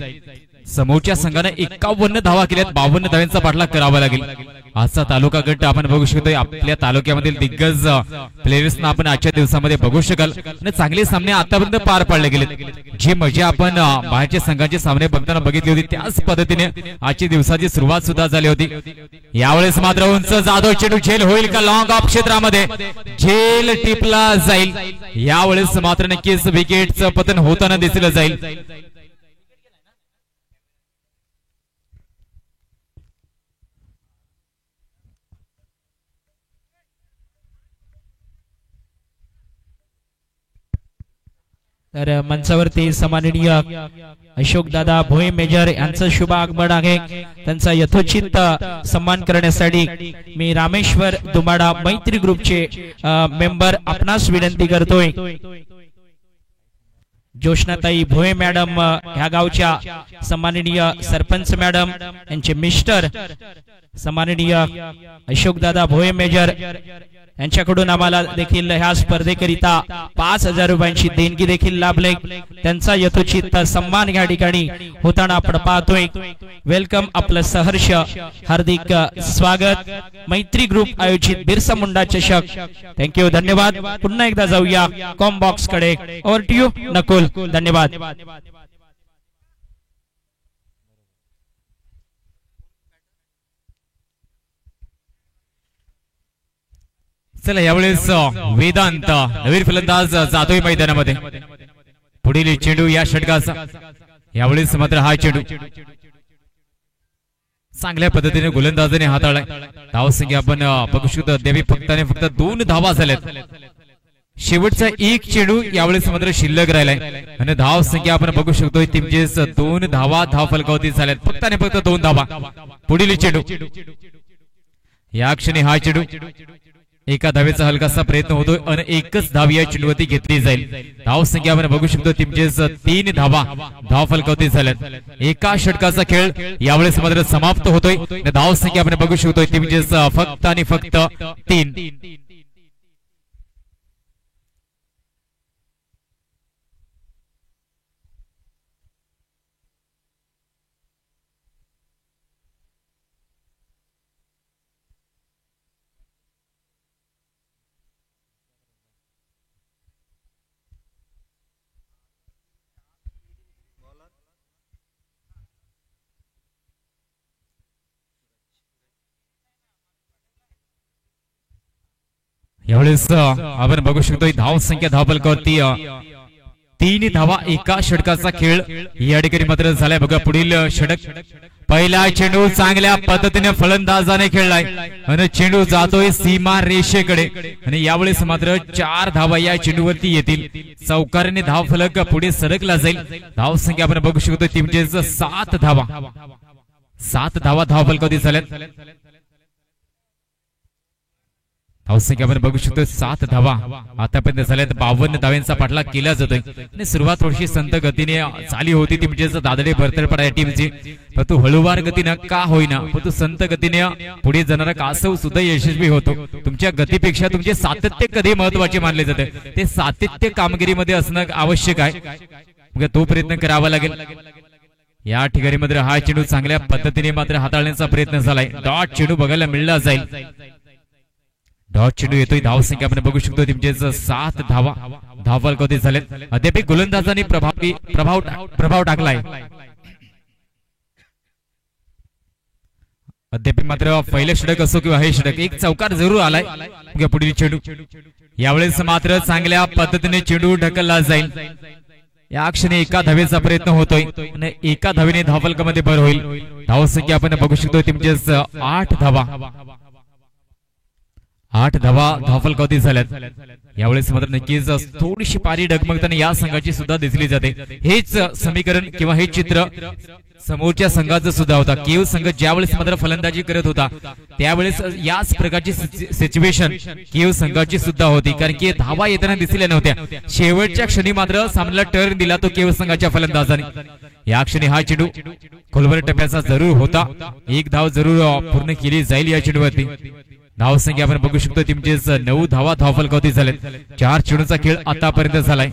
समोरच्या संघाने 51 धावा केल्यात. 52 धावांचा पाठलाग करावा लागेल. आजचा तालुका गट आपण बघू शकतोय. आपल्या तालुक्यामधील दिग्गज प्लेयर्सना आपण आजच्या दिवसामध्ये बघू शकाल. आणि चांगले सामने आतापर्यंत पार पाडले गेले. जी मजा आपण बाहेरच्या संघांचे सामने बघताना बघितली होती त्याच पद्धतीने आजच्या दिवसाची सुरुवात सुद्धा झाली होती. यावेळेस मात्र उंच जाधव चेंडू झेल होईल का? लॉंग ऑफ क्षेत्रामध्ये झेल टिपला जाईल. यावेळेस मात्र नक्कीच विकेटचं पतन होताना दिसलं जाईल. तर मंचावरती सन्माननीय अशोकदादा भोये मेजर यांचं शुभ आगमन आहे. त्यांचा यथोचित सन्मान करण्यासाठी मी रामेश्वर दुमाडा मैत्री ग्रुपचे मेंबर आपणास विनंती करतोय. जोशनाताई भोये मॅडम ह्या गावच्या सन्माननीय सरपंच मॅडम यांचे मिस्टर सन्माननीय अशोकदादा भोये मेजर यांच्याकडून आम्हाला देखील ह्या स्पर्धेकरिता 5,000 रुपयांची देणगी देखील लाभले. त्यांचा यथोचित सन्मान या ठिकाणी होताना आपण पाहतोय. वेलकम, आपलं सहर्ष हार्दिक स्वागत. मैत्री ग्रुप आयोजित बिरसा मुंडा चषक. थँक्यू, धन्यवाद. पुन्हा एकदा जाऊया कॉम बॉक्स कडे. Over to you Nakul. धन्यवाद. चला यावेळेस वेदांत नवीन फलंदाज जातोय मैदानामध्ये. पुढील चेंडू या षटकाचा. यावेळेस मात्र हा चेंडू चांगल्या पद्धतीने गोलंदाजाने हाताळलाय. धावसंख्या आपण बघू शकतो फक्त 2 धावा झाल्यात. शेवटचा एक चेंडू यावेळेस मात्र शिल्लक राहिलाय आणि धावसंख्या आपण बघू शकतो टीमचेच 2 धावा धाव फलकावरती झाल्यात. फक्त 2 धावा. पुढील चेंडू या क्षणी हा चेंडू एका धावेचा हलकासा प्रयत्न होतोय आणि एकच धाव या चेंडूवरती घेतली जाईल. धावसंख्या आपण बघू शकतो टीमचेच 3 धावा धाव फलकावरती झाल्यात. एका षटकाचा खेळ यावेळेस मात्र समाप्त होतोय. धावसंख्या आपण बघू शकतो टीमचेच फक्त आणि फक्त 3. यावेळेस आपण बघू शकतो धावसंख्या धावफलकावरती 3 धावा एका षटकाचा खेळ या ठिकाणी मात्र झालाय. बघा पुढील षटक. पहिला चेंडू चांगल्या पद्धतीने फलंदाजाने खेळलाय आणि चेंडू जातोय सीमा रेषेकडे आणि यावेळेस मात्र 4 धावा या चेंडूवरती येतील. चौकारीने धाव फलक पुढे सरकला जाईल. धावसंख्या आपण बघू शकतो टीमचेच 7 धावा धाव फलकावरती झाल्यात. धावसंख्या आपण बघू शकतो 7 धावा आतापर्यंत झाल्यात. 52 धावांचा पाठलाग केला जातोय आणि सुरुवात थोडीशी संत गतीने झाली होती टीमचेच दादडे भरतरपडा या टीमची. परंतु हळूवार गतीनं का होईना परंतु संत गतीने पुढे जाणारा कासव सुद्धा यशस्वी होतो. तुमच्या गतीपेक्षा तुमचे सातत्य कधी महत्वाचे मानले जाते. ते सातत्य कामगिरीमध्ये असणं आवश्यक आहे. तो प्रयत्न करावा लागेल. या ठिकाणी मात्र हा चेंडू चांगल्या पद्धतीने मात्र हाताळण्याचा प्रयत्न झालाय. डॉट चेंडू बघायला मिळला जाईल. डॉट चेंडू येतोय. धावसंख्या आपण बघू शकतो टीमचेच 7 धावा धाव फलकावरती झालेत. अद्याप गोलंदाजांनी प्रभाव टाकलाय. अद्याप मात्र पहिले षटक असो किंवा हे षटक एक चौकार जरूर आलाय. पुढील चेंडू यावेळेस मात्र चांगल्या पद्धतीने चेंडू ढकलला जाईल. या क्षणी एका धावेचा प्रयत्न होतोय आणि एका धावेने धावफलकामध्ये भर होईल. धावसंख्या आपण बघू शकतो टीमचेच 8 धावा धावफलकावरती झाल्यात. यावेळेस मात्र नक्कीच थोडीशी पारी डगमगताना या संघाची सुद्धा दिसली जाते. हेच समीकरण किंवा हे चित्र समोरच्या संघाचं सुद्धा होता. केव संघ ज्यावेळेस मात्र फलंदाजी करत होता त्यावेळेस याच प्रकारची सिच्युएशन केव संघाची सुद्धा होती. कारण की धावा येताना दिसल्या नव्हत्या. शेवटच्या क्षणी मात्र सामन्याला टर्न दिला तो केव संघाच्या फलंदाजाने. या क्षणी हा चेंडू खोलवर टप्प्याचा जरूर होता. 1 धाव जरूर पूर्ण केली जाईल या चेंडूवरती. धावसंख्या आपण बघू शकतो टीमचेच 9 धावा धावफलकावरती झालेत. 4 चेंडूचा खेळ आतापर्यंत झालाय.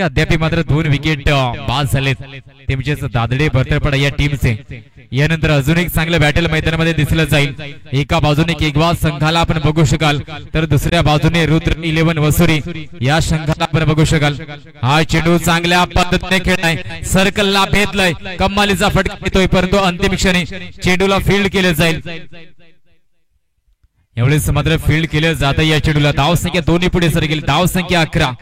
अद्याप मात्र 2 विकेट बाद झालेत टीमचेच दादडे भरतरपडा या टीमचे. यानंतर अजून एक चांगलं बॅटल मैदानामध्ये दिसलं जाईल. एका बाजूने केगवा संघाला आपण बघू शकाल तर दुसऱ्या बाजूने रुद्र 11 वसुरी या संघाला आपण बघू शकाल. हा चेंडू चांगल्या पद्धतीने खेळलाय. सर्कलला भेदलाय. कमालीचा फटका येतोय परंतु अंतिम क्षणी चेंडूला फील्ड केलं जाईल. यावेळेस मात्र फील्ड केलं जात या चेंडूला. धावसंख्या दोन्ही पुढे सरकेल. धावसंख्या 11.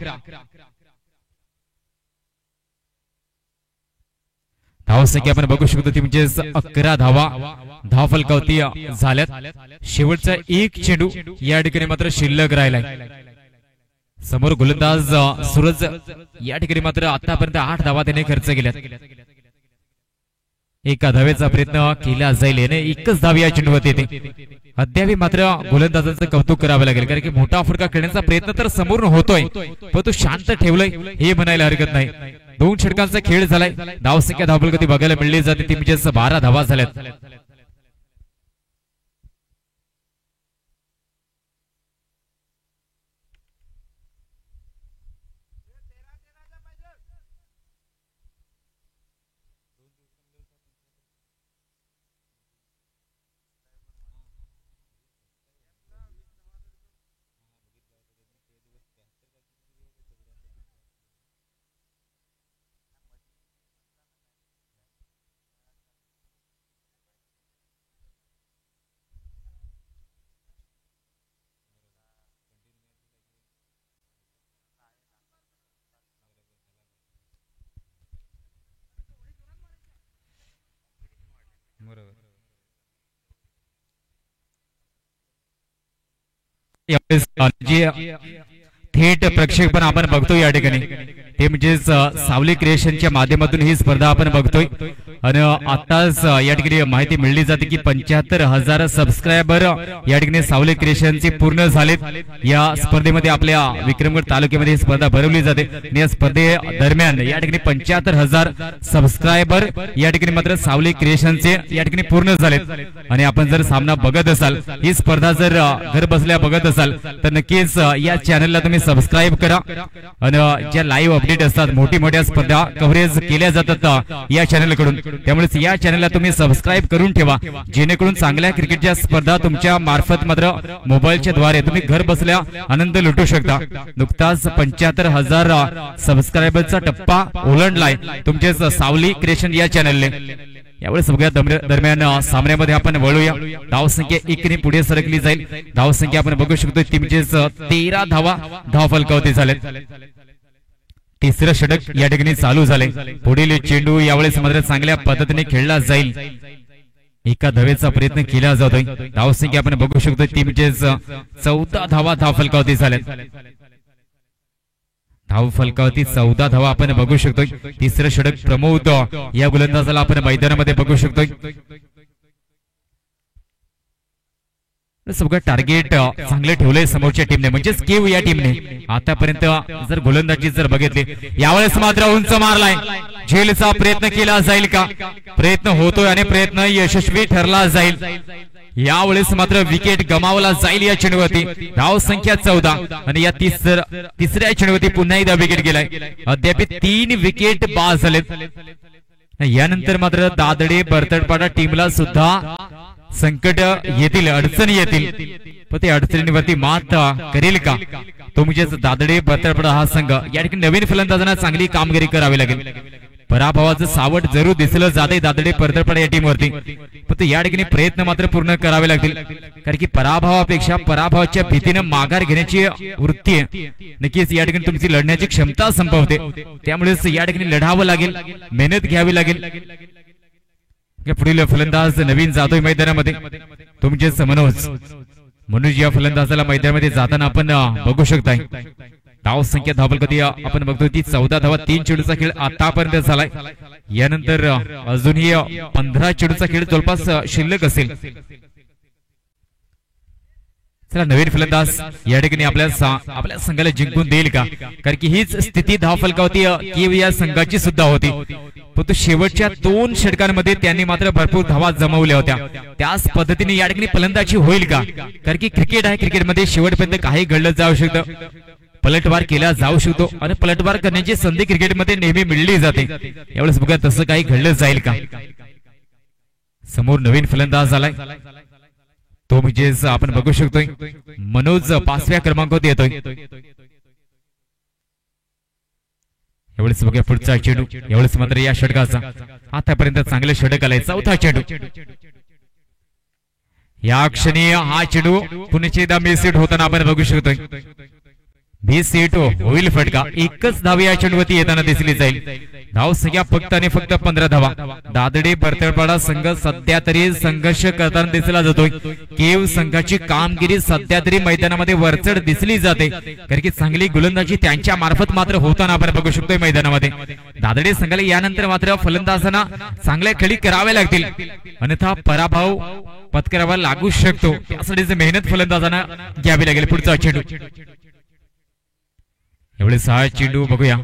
धावसंख्या आपण बघू शकतो टीमचेच 11 धावा धावफलकावरती झाल्यात. शेवटचा एक चेंडू या ठिकाणी मात्र शिल्लक राहिलाय. समोर गोलंदाज सूरज या ठिकाणी मात्र आतापर्यंत 8 धावा त्याने खर्च केल्यात. एका धावेचा प्रयत्न केला जाईल याने एकच धाव या चेंडूवरती येते. अद्याप मात्र गोलंदाजाचं कौतुक करावं लागेल कारण की मोठा फटका खेळण्याचा प्रयत्न तर समोर होतोय पण तो शांत ठेवलाय हे म्हणायला हरकत नाही. 2 षटकांचा खेळ झालाय. धावसंख्या धावफलकती बघायला मिळली जाते ती म्हणजे 12 धावा झाल्यात. थेट प्रक्षेपण आपण बघतोय या ठिकाणी ते म्हणजेच सावली क्रिएशनच्या माध्यमातून ही स्पर्धा आपण बघतोय. आणि आताच या ठिकाणी माहिती मिळली जाते की 75,000 सबस्क्रायबर या ठिकाणी सावली क्रिएशनचे पूर्ण झालेत. या स्पर्धेमध्ये आपल्या विक्रमगड तालुक्यामध्ये ही स्पर्धा भरवली जाते आणि या स्पर्धे दरम्यान या ठिकाणी 75,000 सबस्क्रायबर या ठिकाणी मात्र सावली क्रिएशनचे या ठिकाणी पूर्ण झालेत. आणि आपण जर सामना बघत असाल ही स्पर्धा जर घर बसल्या बघत असाल तर नक्कीच या चॅनलला तुम्ही सबस्क्राईब करा. आणि ज्या लाईव्ह अपडेट असतात मोठ्या स्पर्धा कव्हरेज केल्या जातात या चॅनल कडून त्यामुळे या चॅनलला तुम्ही सबस्क्राईब करून ठेवा जेणेकरून चांगल्या क्रिकेटच्या स्पर्धा तुमच्या मार्फत मात्र मोबाईलच्या द्वारे तुम्ही घर बसल्या आनंद लुटू शकता. नुकताच 75,000 सबस्क्रायबरचा टप्पा ओलांडलाय तुमचेच सावली क्रिएशन या चॅनलने. यावेळी सगळ्या दरम्यान सामन्यामध्ये आपण वळूया. धावसंख्या 1 ने पुढे सरकली जाईल. धावसंख्या आपण बघू शकतो ती म्हणजे 13 धावा धावफलकावरती झालेत. तिसरं षटक या ठिकाणी चालू झाले. पुढील चेंडू यावेळेस मात्र चांगल्या पद्धतीने खेळला जाईल. एका धावेचा प्रयत्न केला जातोय. धावसंख्या आपण बघू शकतो ती म्हणजे 14 धावा धावफलकावरती झाल्यात. धावफलकावरती 14 धावा आपण बघू शकतो. तिसरं षटक प्रमोद या गोलंदाजाला आपण मैदानामध्ये बघू शकतो. सगळं टार्गेट चांगले ठेवलंय समोरच्या टीमने म्हणजेच केव या टीमने. आतापर्यंत जर गोलंदाजी जर बघितली यावेळेस मात्र उंच मारलाय. झेलचा प्रयत्न केला जाईल का? प्रयत्न होतोय आणि प्रयत्न यशस्वी ठरला जाईल. यावेळेस मात्र विकेट गमावला जाईल या चेंडूवरती. धाव संख्या 14 आणि या तिसऱ्या चेंडूवरती पुन्हा एकदा विकेट गेलाय. अद्याप 3 विकेट बाद झालेत. यानंतर मात्र दादडे बरतडपाडा टीमला सुद्धा संकट येतील अडचणी येतील पण ते अडचणीवरती मात करेल का? तो म्हणजेच दादडे बरतडपाडा हा संघ या ठिकाणी नवीन फलंदाजांना चांगली कामगिरी करावी लागेल. पराभवाचं सावट जरूर दिसलं जाते दादडे बरतडपाडा या टीमवरती पण या ठिकाणी प्रयत्न मात्र पूर्ण करावे लागतील कारण की पराभवापेक्षा पराभवाच्या भीतीने माघार घेण्याची वृत्ती आहे नक्कीच या ठिकाणी तुमची लढण्याची क्षमता संपवते. त्यामुळेच या ठिकाणी लढावं लागेल मेहनत घ्यावी लागेल. पुढील फलंदाज नवीन जातोय मैदानामध्ये तुमचेच मनोज या फलंदाजाला मैदानामध्ये जाताना आपण बघू शकताय. धाव संख्या धावफलकावरती आपण बघतोय ती 14 धावा 3 चेंडूचा खेळ आतापर्यंत झालाय. यानंतर अजूनही 15 चेंडूचा खेळ जवळपास शिल्लक असेल. चला नवीन फलंदाज या ठिकाणी आपल्या संघाला जिंकून देईल का? कारण की हीच स्थिती धावफलकावरती केव या संघाची सुद्धा होती परंतु शेवटच्या 2 षटकांमध्ये त्यांनी मात्र भरपूर धावा जमवल्या होत्या. त्याच पद्धतीने या ठिकाणी फलंदाजी होईल का? कारण की क्रिकेट आहे क्रिकेटमध्ये शेवटपर्यंत काही घडलं जाऊ शकतं पलटवार केला जाऊ शकतो आणि पलटवार करण्याची संधी क्रिकेटमध्ये नेहमी मिळली जाते. यावेळेस बघा तसं काही घडलं जाईल का? समोर नवीन फलंदाज आलाय तो म्हणजेच आपण बघू शकतोय मनोज 5व्या क्रमांकावर येतोय. यावेळेस बघा पुढचा चेंडू यावेळेस मात्र या षटकाचा आतापर्यंत चांगले षटक आलाय. 4था चेंडू या क्षणी हा चेंडू पुण्याची मिस हिट होताना आपण बघू शकतोय. मिस हिट होईल फटका. एकच धाव या चेंडूवरती येताना दिसली जाईल. धाव संख्या फक्त आणि फक्त 15 धावा. दादडे बरतळपाडा संघ सध्या तरी संघर्ष करताना दिसला जातोय. केव संघाची कामगिरी सध्या तरी मैदानामध्ये वरचढ दिसली जाते, कारण की चांगली गोलंदाजी त्यांच्या मार्फत मात्र होताना आपण बघू शकतोय मैदानामध्ये. दादडे संघाला यानंतर मात्र फलंदाजांना चांगल्या खेळी कराव्या लागतील, अन्यथा पराभव पत्करावा लागू शकतो. त्यासाठीच मेहनत फलंदाजांना घ्यावी लागेल. पुढचा चेंडू, एवढे 6 चेंडू बघूया.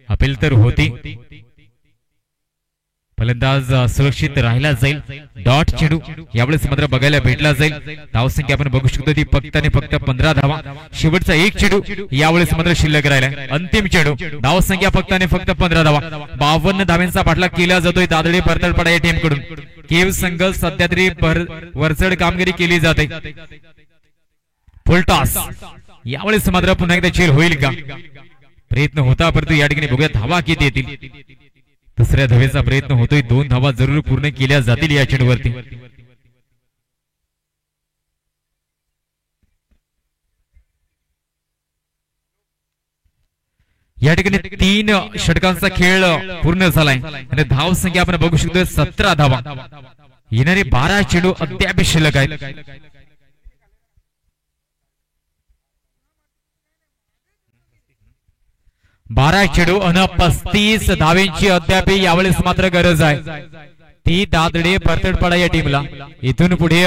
अपील तर होती, फलंदाज सुरक्षित राहिला जाईल. डॉट चेंडू यावेळेस मात्र बघायला भेटला जाईल. धावसंख्या आपण बघू शकतो ती फक्त आणि फक्त 15 धावा. शेवटचा एक चेंडू यावेळेस मात्र शिल्लक राहिला. अंतिम चेंडू, धावसंख्या फक्त आणि फक्त 15 धावा. 52 धाव्यांचा पाठलाग केला जातोय दादडे बरतळपाडा या टीम कडून. केव संघ सध्या तरी वरचढ कामगिरी केली जाते. फुलटॉस यावेळेस मात्र पुन्हा एकदा झेल होईल का? प्रयत्न होता, परंतु या ठिकाणी बघूया धावा किती येतील. दुसऱ्या धावेचा प्रयत्न होतोय. 2 धावा जरूर पूर्ण केल्या जातील या चेंडूवरती. या ठिकाणी 3 षटकांचा खेळ पूर्ण झालाय आणि धाव संख्या आपण बघू शकतो 17 धावा. येणारे 12 चेंडू अद्याप शिल्लक आहेत. बारा चेंडू अन 35 धावेंची अद्याप यावेळेस मात्र गरज आहे ती दादडे बरतळपाडा या टीमला. इथून पुढे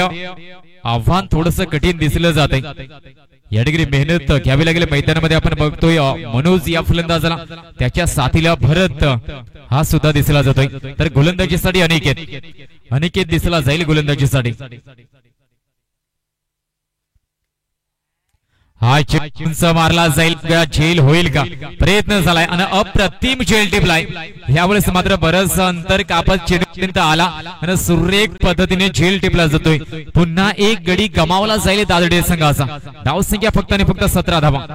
आव्हान थोडस कठीण दिसलं जाते. या ठिकाणी मेहनत घ्यावी लागेल मैदानामध्ये. आपण बघतोय मनोज या फलंदाजाला, त्याच्या साथीला भरत हा सुद्धा दिसला जातोय. तर गोलंदाजीसाठी अनिकेत दिसला जाईल गोलंदाजीसाठी. हा उंच मारला जाईल का? झेल होईल का? प्रयत्न झालाय आणि अप्रतिम झेल टिपलाय. यावेळेस मात्र बरंच अंतर कापत चेंडू आला आणि सुरेख पद्धतीने झेल टिपला जातोय. पुन्हा एक गडी गमावला जाईल दादडे संघाचा. धावसंख्या फक्त आणि फक्त 17 धावा.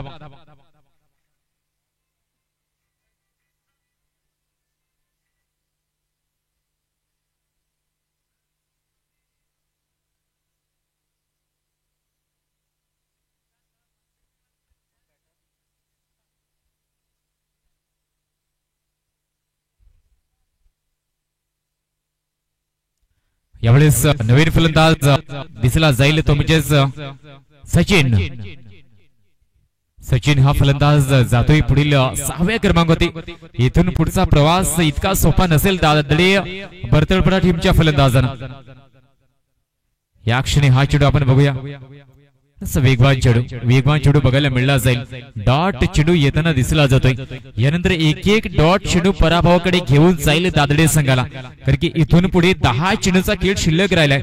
यावेळेस नवीन फलंदाज दिसला जाईल, तो म्हणजेच सचिन. सचिन हा फलंदाज जातोय पुढील 6व्या क्रमांकावरती. इथून पुढचा प्रवास इतका सोपा नसेल दादडे बरतळपाडा टीमच्या फलंदाजांना. या क्षणी हा चेंडू आपण बघूया. वेगवान चेंडू बघायला मिळला जाईल. डॉट चेंडू येताना दिसला जातोय. यानंतर एक डॉट चेंडू पराभवाकडे घेऊन जाईल दादडे संघाला, कारण की इथून पुढे 10 चेंडूचा खेळ शिल्लक राहिलाय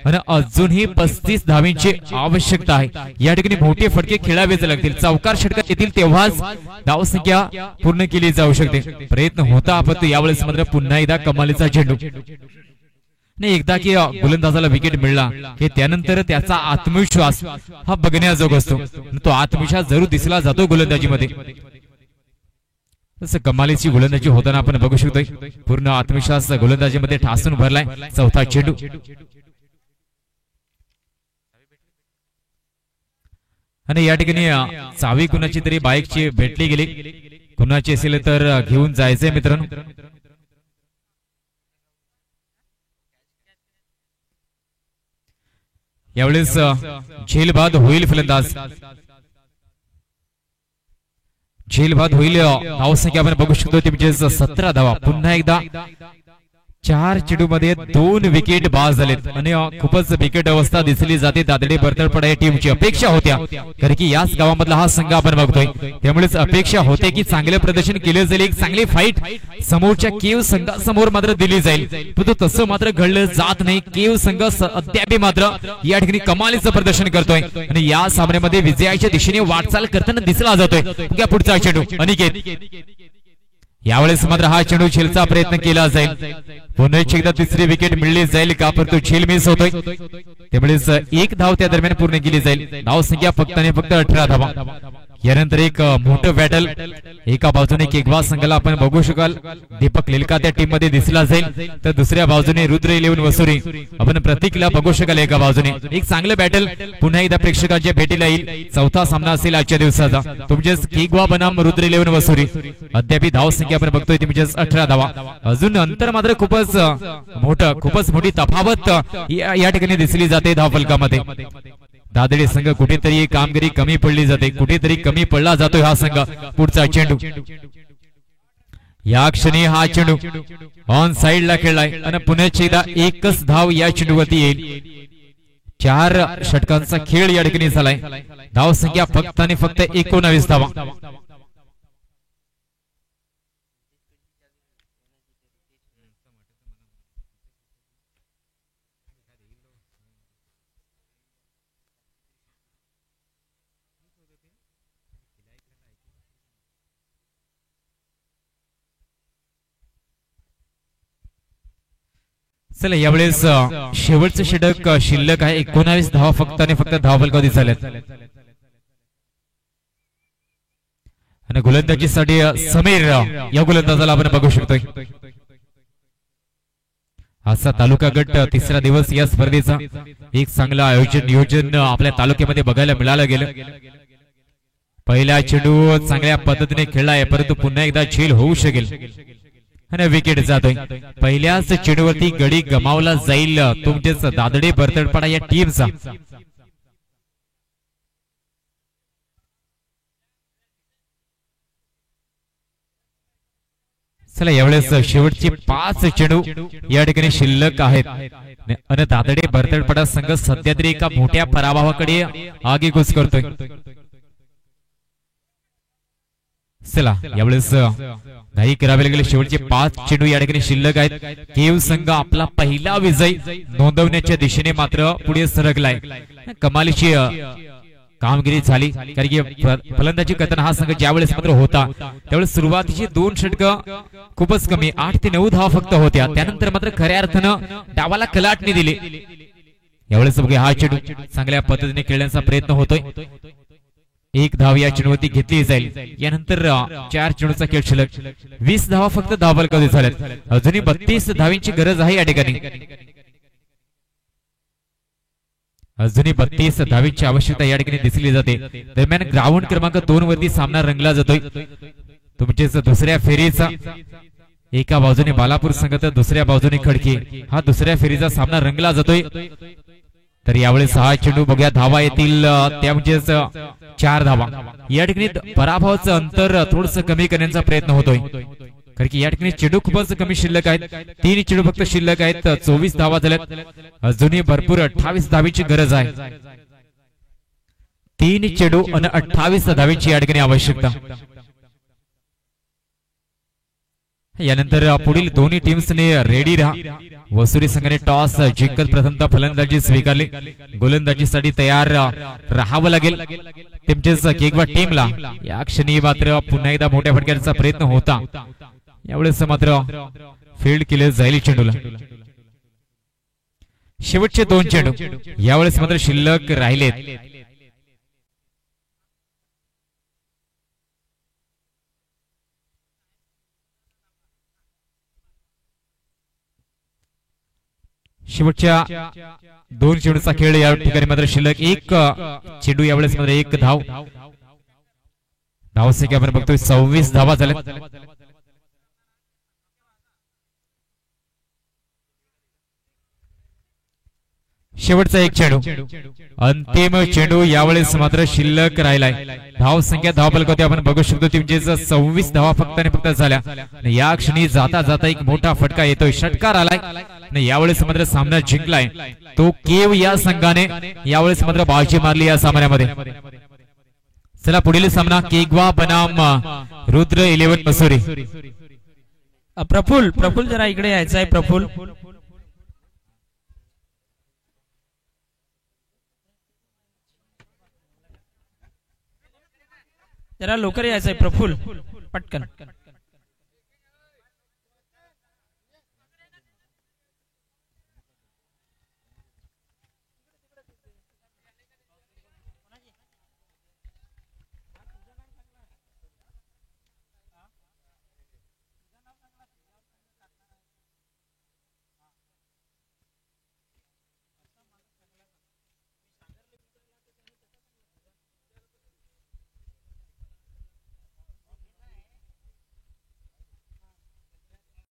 आणि अजूनही 35 धावेंची आवश्यकता आहे. या ठिकाणी मोठे फटके खेळावेच लागतील. चौकार षटकात येतील तेव्हाच धावसंख्या पूर्ण केली जाऊ शकते. प्रयत्न होता, पण यावेळेस मात्र पुन्हा एकदा कमालीचा चेंडू. नाही, एकदा की गोलंदाजाला विकेट मिळला की त्यानंतर त्याचा आत्मविश्वास हा बघण्याजोग असतो. तो आत्मविश्वास जरूर दिसला जातो गोलंदाजीमध्ये. तसं कमालीची गोलंदाजी होताना आपण बघू शकतोय. पूर्ण आत्मविश्वास गोलंदाजीमध्ये ठासून भरलाय. चौथा चेंडू. आणि या ठिकाणी चावी कुणाची तरी बाईकची भेटली गेली. कुणाची असेल तर घेऊन जायचंय मित्रांनो. यावेळेस झेलबाद होईल फलंदाज. झेलबाद होईल. धावसंख्या आपण बघू शकतो ती म्हणजे 17 धावा. पुन्हा एकदा 4 चेंडू मध्ये 2 विकेट बाद झालेत आणि खूपच विकेट अवस्था दिसली जाते दादडे बरतळपाडा या टीमची. अपेक्षा होत्या, कारण की याच गावामधला हा संघ आपण बघतोय, त्यामुळेच अपेक्षा होते की चांगले प्रदर्शन केले जाईल. एक चांगली फाईट समोरच्या केव संघासमोर मात्र दिली जाईल, पण तसं मात्र घडलं जात नाही. केव संघ अद्याप मात्र या ठिकाणी कमालीचं प्रदर्शन करतोय आणि या सामन्यामध्ये विजयाच्या दिशेने वाटचाल करताना दिसला जातोय. पुढचा चेंडू अनिकेत. यावेळेस मात्र हा चेंडू झेलचा प्रयत्न केला जाईल. पुन्हा एकदा तिसरी विकेट मिळली जाईल का? परंतु झेल मिस होतोय, त्यामुळे 1 धाव त्या दरम्यान पूर्ण केली जाईल. धाव संख्या फक्त आणि फक्त 18 धावा. यानंतर एक मोठं बॅटल एका बाजूने केगवा संघाला आपण बघू शकाल दीपक लिलका त्या टीम मध्ये दिसला जाईल तर दुसऱ्या बाजूने रुद्र 11 वसुरी आपण प्रतीकला बघू शकाल एका बाजूने एक चांगलं बॅटल पुन्हा एकदा प्रेक्षकांच्या भेटीला येईल चौथा सामना असेल आजच्या दिवसाचा तुमचेच केगवा बनाम रुद्र 11 वसुरी अद्याप धाव संख्या आपण बघतोय ती म्हणजेच 18 धावा अजून अंतर मात्र खूपच मोठी तफावत या ठिकाणी दिसली जाते धावफलकामध्ये दादडे संघ कुठेतरी कामगिरी कमी पडली जाते कुठेतरी कमी पडला जातोय हा संघ पुढचा चेंडू या क्षणी हा चेंडू ऑन साइडला खेळलाय आणि पुण्याची एकदा एकच धाव या चेंडूवरती येईल 4 षटकांचा खेळ या ठिकाणी झालाय धाव संख्या फक्त आणि फक्त 19 धावा चला यावेळेस शेवटचं षटक शिल्लक आहे 19 धावा फक्त आणि फक्त धावफलकावधी झाल्यात आणि गोलंदाजीसाठी समीर या गोलंदाजाला आपण बघू शकतोय आजचा तालुका गट तिसरा दिवस या स्पर्धेचा एक चांगलं आयोजन नियोजन आपल्या तालुक्यामध्ये बघायला मिळालं गेलं पहिला चेंडू चांगल्या पद्धतीने खेळलाय परंतु पुन्हा एकदा झेल होऊ शकेल आणि विकेट जातोय पहिल्याच चेंडूवरती गडी गमावला जाईल तुमचेच दादडे बरतडपाडा या टीमचा चला यावेळेस शेवटचे 5 चेंडू या ठिकाणी शिल्लक आहेत आणि दादडे बरतडपाडा संघ सध्या तरी एका मोठ्या पराभवाकडे आगेकूच करतोय चला यावेळेस घाई करावे लागेल शेवटचे 5 चेंडू या ठिकाणी शिल्लक आहेत केव संघ आपला पहिला विजय नोंदवण्याच्या दिशेने मात्र पुढे सरकलाय कमालीची कामगिरी झाली कारण की फलंदाजी करताना हा संघ ज्यावेळेस मात्र होता त्यावेळेस सुरुवातीची 2 षटकं खूपच कमी 8 ते 9 धावा फक्त होत्या त्यानंतर मात्र खऱ्या अर्थानं डावाला कलाटणी दिली यावेळेस बघा हा चेंडू चांगल्या पद्धतीने खेळण्याचा प्रयत्न होतोय एक धाव या चेंडूवरती घेतली जाईल यानंतर 4 चेंडूचा खेळ शिल्लक 20 धावा फक्त धावफलकावधी झाल्यात अजूनही 32 धावींची गरज आहे या ठिकाणी अजूनही 32 धावींची आवश्यकता या ठिकाणी दिसली जाते दरम्यान ग्राउंड क्रमांक 2 वरती सामना रंगला जातोय तुमचेच दुसऱ्या फेरीचा एका बाजूने बालापूर संघ तर दुसऱ्या बाजूने खडकी हा दुसऱ्या फेरीचा सामना रंगला जातोय तर यावेळेस हा चेंडू बघूया धावा येतील त्या म्हणजेच 4 धावा या ठिकाणी पराभवाचं अंतर थोडस कमी करण्याचा प्रयत्न होतोय कारण की या ठिकाणी चेंडू खूपच कमी शिल्लक आहेत 3 चेंडू फक्त शिल्लक आहेत 24 धावा झाल्यात अजूनही भरपूर 28 धावीची गरज आहे 3 चेंडू आणि 28 धावीची या ठिकाणी आवश्यकता यानंतर पुढील दोन्ही टीम्सने रेडी राहा वसुरी संघाने टॉस जिंकत प्रथमतः फलंदाजी स्वीकारली गोलंदाजीसाठी तयार राहावं लागेल तुमच्याच केगवा टीमला या क्षणी मात्र पुन्हा एकदा मोठ्या फटक्याचा प्रयत्न होता यावेळेस मात्र फील्ड केले जाईल चेंडूला शेवटचे 2 चेंडू यावेळेस मात्र शिल्लक राहिलेत शेवटच्या 2 चेंडूचा खेळ या ठिकाणी मात्र शिल्लक 1 चेंडू यावेळेस मात्र 1 धाव धावसंख्या आपण बघतोय 26 धावा झाल्या शेवटचा 1 चेंडू अंतिम चेंडू यावेळेस मात्र शिल्लक राहिलाय धाव संख्या धावफलकावरती आपण बघू शकतो टीमचे 26 धावा फक्त आणि फक्त झाल्या या क्षणी जाता जाता एक मोठा फटका येतोय षटकार आलाय यावेळेस मात्र सामना जिंकलाय तो केव या संघाने यावेळेस मात्र बाजी मारली या सामन्यामध्ये चला पुढील सामना केगवा बनाम रुद्र 11 मसुरी प्रफुल जरा इकडे यायचं आहे प्रफुल जरा लवकर यायचंय प्रफुल पटकन